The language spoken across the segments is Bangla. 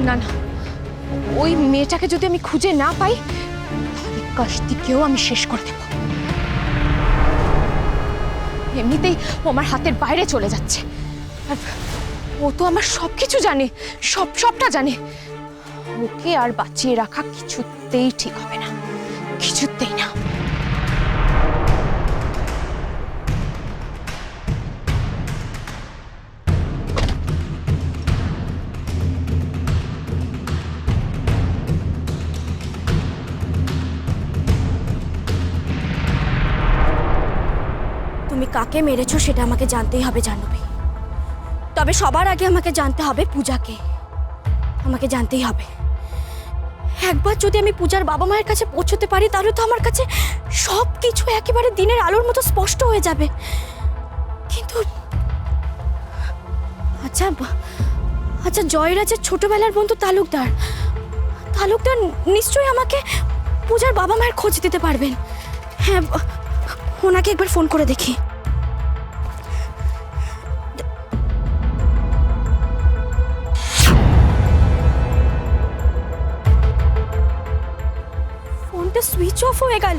না না, ওই মেয়েটাকে যদি আমি খুঁজে না পাই তাহলে কাশতিকেও আমি শেষ করে দেব। এমনিতেই ও আমার হাতের বাইরে চলে যাচ্ছে, আর ও তো আমার সবকিছু জানে, সবটা জানে। ওকে আর বাঁচিয়ে রাখা কিছুতেই ঠিক হবে না, কিছুতেই না। তুমি কাকে মেরেছো সেটা আমাকে জানতেই হবে জাহ্নবী। তবে সবার আগে আমাকে জানতে হবে পূজাকে, আমাকে জানতেই হবে। একবার যদি আমি পূজার বাবা মায়ের কাছে পৌঁছতে পারি তাহলে তো আমার কাছে সব কিছু একেবারে দিনের আলোর মতো স্পষ্ট হয়ে যাবে। কিন্তু আচ্ছা আচ্ছা, জয়রাজের ছোটবেলার বন্ধু তালুকদার নিশ্চয়ই আমাকে পূজার বাবা মায়ের খোঁজ দিতে পারবেন। হ্যাঁ, ওনাকে একবার ফোন করে দেখি। ফোনটা সুইচ অফ হয়ে গেল,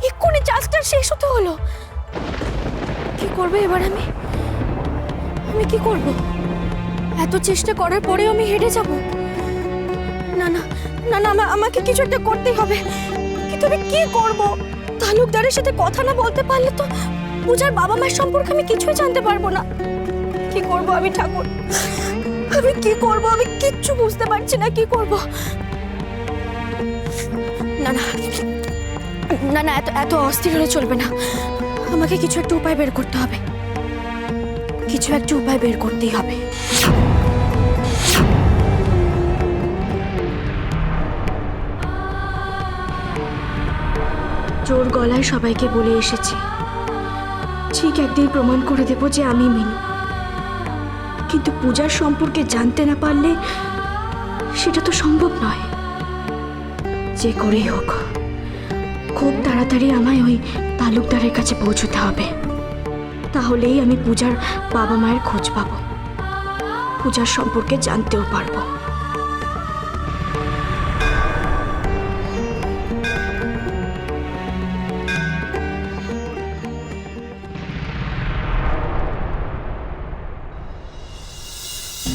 এক্ষুনি চার্জটা শেষ হতে হলো। কি করবো এবার আমি কি করব? এত চেষ্টা করার পরেও আমি হেরে যাব? না না না না, আমাকে কিছু একটা করতেই হবে। কিন্তু আমি কি করব? তালুকদারের সাথে কথা না বলতে পারলে তো পূজার বাবা মায়ের সম্পর্কে আমি কিছুই জানতে পারবো না। কি করব আমি ঠাকুর, আমি কি করব? আমি কিচ্ছু বুঝতে পারছি না কি করব। না না না না, এত অস্থির হলে চলবে না। আমাকে কিছু একটা উপায় বের করতে হবে, কিছু একটা উপায় বের করতেই হবে। জোর গলায় সবাইকে বলে এসেছি, ঠিক একদিন প্রমাণ করে দেব যে আমি মিনু। কিন্তু পূজার সম্পর্কে জানতে না পারলে সেটা তো সম্ভব নয়। যে করেই হোক খুব তাড়াতাড়ি আমায় ওই তালুকদারের কাছে পৌঁছতে হবে, তাহলেই আমি পূজার বাবা মায়ের খোঁজ পাবো, পূজার সম্পর্কে জানতেও পারবো।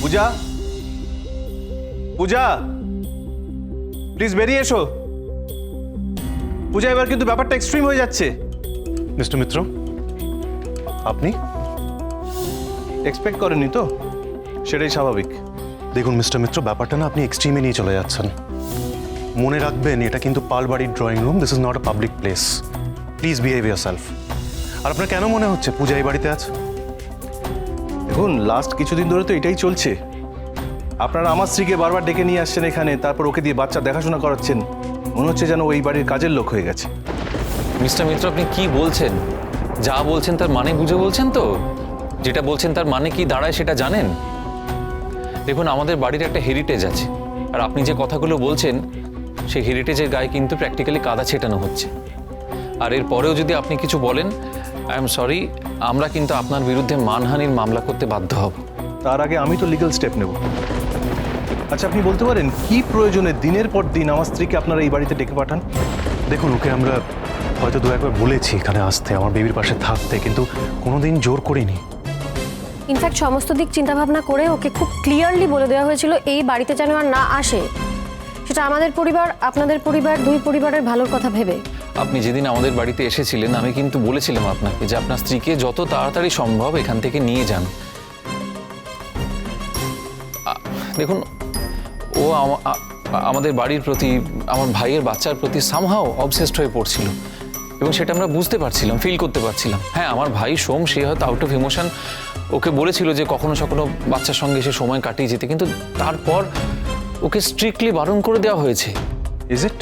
পূজা, পূজা প্লিজ বেরিয়ে এসো। পূজা, এবার কিন্তু ব্যাপারটা এক্সট্রিম হয়ে যাচ্ছে। মিস্টার মিত্র, আপনি এক্সপেক্ট করেননি তো, সেটাই স্বাভাবিক। দেখুন মিস্টার মিত্র, ব্যাপারটা না আপনি এক্সট্রিমে নিয়ে চলে যাচ্ছেন। মনে রাখবেন এটা কিন্তু পালবাড়ির drawing room, this is not a public place. Please behave yourself. আর আপনার কেন মনে হচ্ছে পূজা এই বাড়িতে আছে? দেখুন, লাস্ট কিছুদিন ধরে তো এটাই চলছে। আপনারা আমার স্ত্রীকে বারবার ডেকে নিয়ে আসছেন এখানে, তারপর ওকে দিয়ে বাচ্চা দেখাশোনা করাচ্ছেন। মনে হচ্ছে যেন ওই বাড়ির কাজের লোক হয়ে গেছে। মিস্টার মিত্র, আপনি কি বলছেন? যা বলছেন তার মানে বুঝে বলছেন তো? যেটা বলছেন তার মানে কি দাঁড়ায় সেটা জানেন? দেখুন, আমাদের বাড়ির একটা হেরিটেজ আছে, আর আপনি যে কথাগুলো বলছেন সেই হেরিটেজের গায়ে কিন্তু প্র্যাকটিক্যালি কাদা ছেটানো হচ্ছে। আর এর পরেও যদি আপনি কিছু বলেন, আই এম সরি, আমরা কিন্তু আপনার বিরুদ্ধে মানহানির মামলা করতে বাধ্য হব। তার আগে আমি তো লিগ্যাল স্টেপ নেব। আচ্ছা, আপনি বলতে পারেন কি প্রয়োজনে দিনের পর দিন আমার স্ত্রীকে আপনারা এই বাড়িতে ডেকে পাঠান? দেখুন, ওকে আমরা হয়তো দু একবার বলেছি এখানে আসতে, আমার বেবির পাশে থাকতে, কিন্তু কোনোদিন জোর করিনি। ইনফ্যাক্ট সমস্ত দিক চিন্তাভাবনা করে ওকে খুব ক্লিয়ারলি বলে দেওয়া হয়েছিল এই বাড়িতে যেন আর না আসে। সেটা আমাদের পরিবার, আপনাদের পরিবার, দুই পরিবারের ভালোর কথা ভেবে। আপনি যেদিন আমাদের বাড়িতে এসেছিলেন আমি কিন্তু বলেছিলাম আপনাকে যে আপনার স্ত্রীকে যত তাড়াতাড়ি সম্ভব এখান থেকে নিয়ে যান। দেখুন, ও আমাদের বাড়ির প্রতি, আমার ভাইয়ের বাচ্চার প্রতি সামহাও অবসেসড হয়ে পড়ছিল, এবং সেটা আমরা বুঝতে পারছিলাম, ফিল করতে পারছিলাম। হ্যাঁ, আমার ভাই সোম, সে হয়তো আউট অফ ইমোশন ওকে বলেছিল যে কখনো সখনো বাচ্চার সঙ্গে এসে সময় কাটিয়ে যেতে, কিন্তু তারপর ওকে স্ট্রিক্টলি বারণ করে দেওয়া হয়েছে। Is it?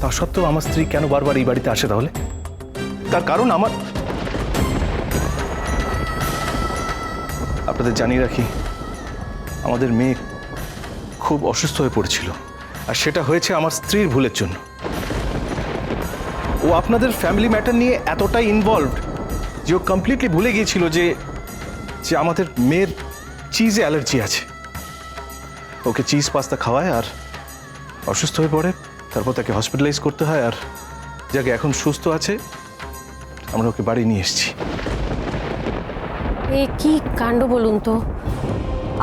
তা সত্ত্বেও আমার স্ত্রী কেন বারবার এই বাড়িতে আসে তাহলে? তার কারণ আপনাদের জানিয়ে রাখি, আমাদের মেয়ে খুব অসুস্থ হয়ে পড়েছিল, আর সেটা হয়েছে আমার স্ত্রীর ভুলের জন্য। ও আপনাদের ফ্যামিলি ম্যাটার নিয়ে এতটাই ইনভলভড যে ও কমপ্লিটলি ভুলে গিয়েছিল যে আমাদের মেয়ের চিজে অ্যালার্জি আছে। ওকে চিজ পাস্তা খাওয়ায় আর অসুস্থ হয়ে পড়ে, তারপর তাকে হসপিটালাইজ করতে হয়, আর যাকে এখন সুস্থ আছে আমরা ওকে বাড়ি নিয়ে এসেছি। এ কি কাণ্ড বলুন তো,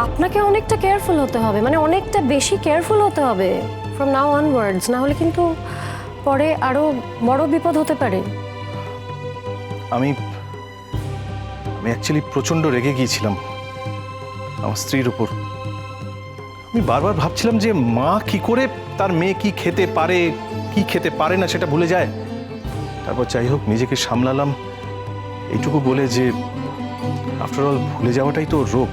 আপনাকে অনেকটা কেয়ারফুল হতে হবে, মানে অনেকটা বেশি কেয়ারফুল হতে হবে ফ্রম নাও অনওয়ার্ডস, না হলে কিন্তু পরে আরো বড় বিপদ হতে পারে। আমি অ্যাকচুয়ালি প্রচণ্ড রেগে গিয়েছিলাম আমার স্ত্রীর উপর। আমি বারবার ভাবছিলাম যে মা কি করে তার মেয়ে কি খেতে পারে কি খেতে পারে না সেটা ভুলে যায়। তারপর যাই হোক নিজেকে সামলালাম এইটুকু বলে যে আফটার অল ভুলে যাওয়াটাই তো রোগ।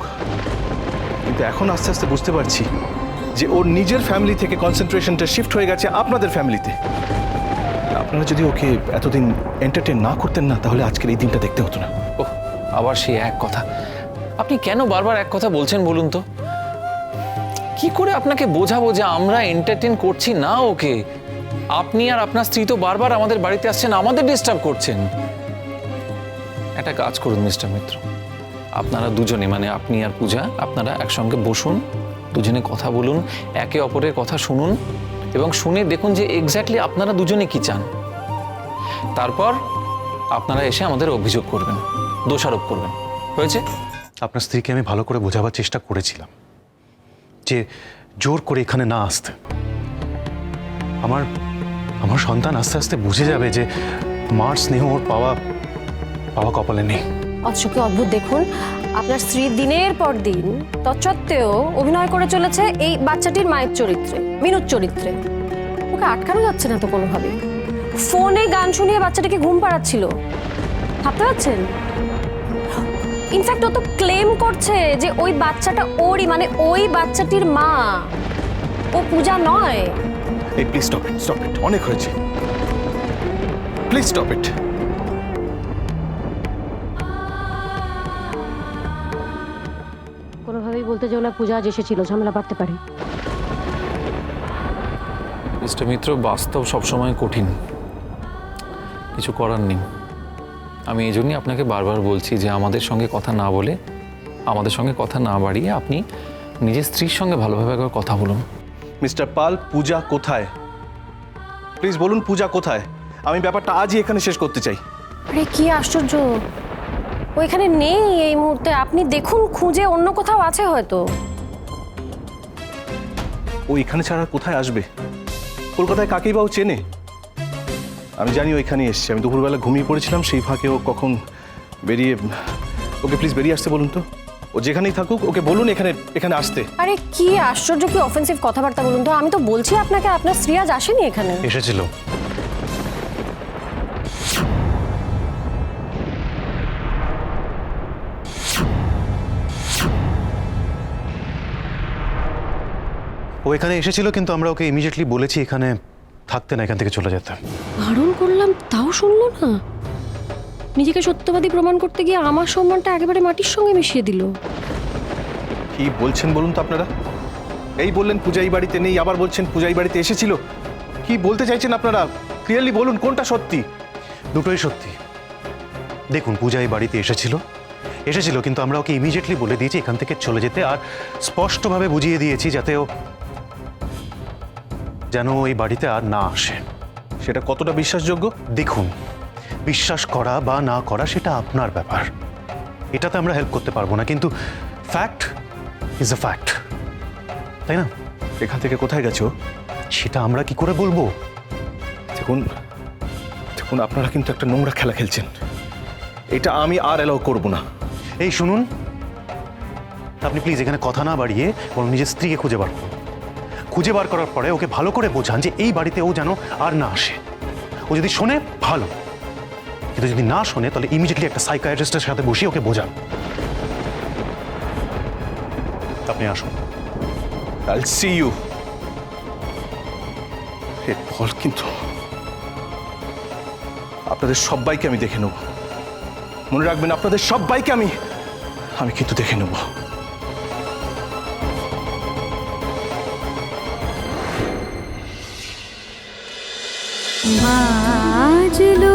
কিন্তু এখন আস্তে আস্তে বুঝতে পারছি যে ওর নিজের ফ্যামিলি থেকে কনসেন্ট্রেশনটা শিফট হয়ে গেছে আপনাদের ফ্যামিলিতে। আপনারা যদি ওকে এতদিন এন্টারটেইন না করতেন না, তাহলে আজকের এই দিনটা দেখতে হতো না। ওহ, আবার সেই এক কথা। আপনি কেন বারবার এক কথা বলছেন বলুন তো? কি করে আপনাকে বোঝাবো যে আমরা এন্টারটেইন করছি না ওকে? আপনি আর আপনার স্ত্রী তো বারবার আমাদের বাড়িতে আসছেন, আমাদের ডিস্টার্ব করছেন। একটা কাজ করুন মিস্টার মিত্র, আপনারা দুজনে মানে আপনি আর পূজা আপনারা একসঙ্গে বসুন, দুজনে কথা বলুন, একে অপরের কথা শুনুন এবং শুনে দেখুন যে এক্স্যাক্টলি আপনারা দুজনে কি চান। তারপর আপনারা এসে আমাদের অভিযোগ করবেন, দোষারোপ করবেন। হয়েছে? আপনার স্ত্রীকে আমি ভালো করে বোঝাবার চেষ্টা করেছিলাম যে জোর করে এখানে না আসতে। আমার আমার সন্তান আস্তে আস্তে বুঝে যাবে যে মার স্নেহ ওর পাওয়া কপালে নেই। অচকে অদ্ভুত দেখুন, আপনার স্ত্রী দিনের পর দিন তৎসত্ত্বেও অভিনয় করে চলেছে এই বাচ্চাটির মায়ের চরিত্রে, মিনুর চরিত্রে। ওকে আটকানো যাচ্ছে না তো কোনোভাবে। ফোনে গান শুনিয়ে বাচ্চাটাকে ঘুম পাড়াচ্ছিল, ভাবতে পারছেন? ইনফ্যাক্ট ও তো ক্লেম করছে যে ওই বাচ্চাটা ওরই, মানে ওই বাচ্চাটির মা, ও পূজা নয়। এই প্লিজ স্টপ ইট, অনেক হয়েছে, প্লিজ স্টপ ইট। কোনোভাবেই বলতে চাও না পূজা আজ এসেছিল, ঝামেলা বাড়তে পারে। মিস্টার মিত্র, বাস্তব সবসময় কঠিন, কিছু করার নেই। আমি এই জন্যই আপনাকে বারবার বলছি যে আমাদের সঙ্গে কথা না বলে, আমাদের সঙ্গে কথা না বাড়িয়ে আপনি নিজের স্ত্রীর সঙ্গে ভালোভাবে একবার কথা বলুন। মিস্টার পাল, পূজা কোথায়? প্লিজ বলুন পূজা কোথায়? আমি ব্যাপারটা আজই এখানে শেষ করতে চাই। আরে কি আশ্চর্য, ও এখানে নেই এই মুহূর্তে। আপনি দেখুন, খুঁজে অন্য কোথাও আছে হয়তো। ও এখানে ছাড়া কোথায় আসবে? কলকাতায় কাকেই বা ও চেনে? আমি জানি ও এখানে এসছে। আমি দুপুরবেলা ঘুমিয়ে পড়েছিলাম, সেই ফাঁকে ও কখন বেরিয়ে। ওকে প্লিজ বেরিয়ে আসতে বলুন তো। ও যেখানেই থাকুক ওকে বলুন এখানে আসতে। আরে কি আশ্চর্য, কি অফেন্সিভ কথাবার্তা বলুন তো। আমি তো বলছি আপনাকে, আপনার স্ত্রী আজ আসেনি এখানে। এসেছিল। ও এখানে এসেছিল, কিন্তু আমরা ওকে ইমিডিয়েটলি বলেছি এখানে থাকতে না, এখান থেকে চলে যেতে। বারণ করলাম তাও শুনলো না। নিজেকে সত্যবাদী প্রমাণ করতে গিয়ে আমার সম্মানটা একেবারে মাটির সঙ্গে মিশিয়ে দিল। কি বলছেন বলুন তো আপনারা? এই বললেন পূজা এই বাড়িতে নেই, আবার বলছেন পূজা এই বাড়িতে এসেছিল। কি বলতে চাইছেন আপনারা? ক্লিয়ারলি বলুন কোনটা সত্যি। দুটোই সত্যি। দেখুন, পূজা এই বাড়িতে এসেছিল, কিন্তু আমরা ওকে ইমিডিয়েটলি বলে দিয়েছি এখান থেকে চলে যেতে, আর স্পষ্টভাবে বুঝিয়ে দিয়েছি যাতে ও যেন এই বাড়িতে আর না আসে। সেটা কতটা বিশ্বাসযোগ্য? দেখুন, বিশ্বাস করা বা না করা সেটা আপনার ব্যাপার, এটাতে আমরা হেল্প করতে পারবো না, কিন্তু ফ্যাক্ট ইজ আ ফ্যাক্ট, তাই না? এখান থেকে কোথায় গেছো সেটা আমরা কি করে বলবো? দেখুন আপনারা কিন্তু একটা নোংরা খেলা খেলছেন। এটা আমি আর অ্যালাউ করব না। এই শুনুন, আপনি প্লিজ এখানে কথা না বাড়িয়ে বরং নিজের স্ত্রীকে খুঁজে বার করুন। খুঁজে বার করার পরে ওকে ভালো করে বোঝান যে এই বাড়িতে ও যেন আর না আসে। ও যদি শোনে ভালো, কিন্তু যদি না শোনে তাহলে ইমিডিয়েটলি একটা সাইকিয়াট্রিস্টের সাথে বসিয়ে ওকে বোঝান। আপনি আসুন। I'll see you. এরপর কিন্তু আপনাদের সবাইকে আমি দেখে নেব। মনে রাখবেন, আপনাদের সবাইকে আমি কিন্তু দেখে নেব। বাজলো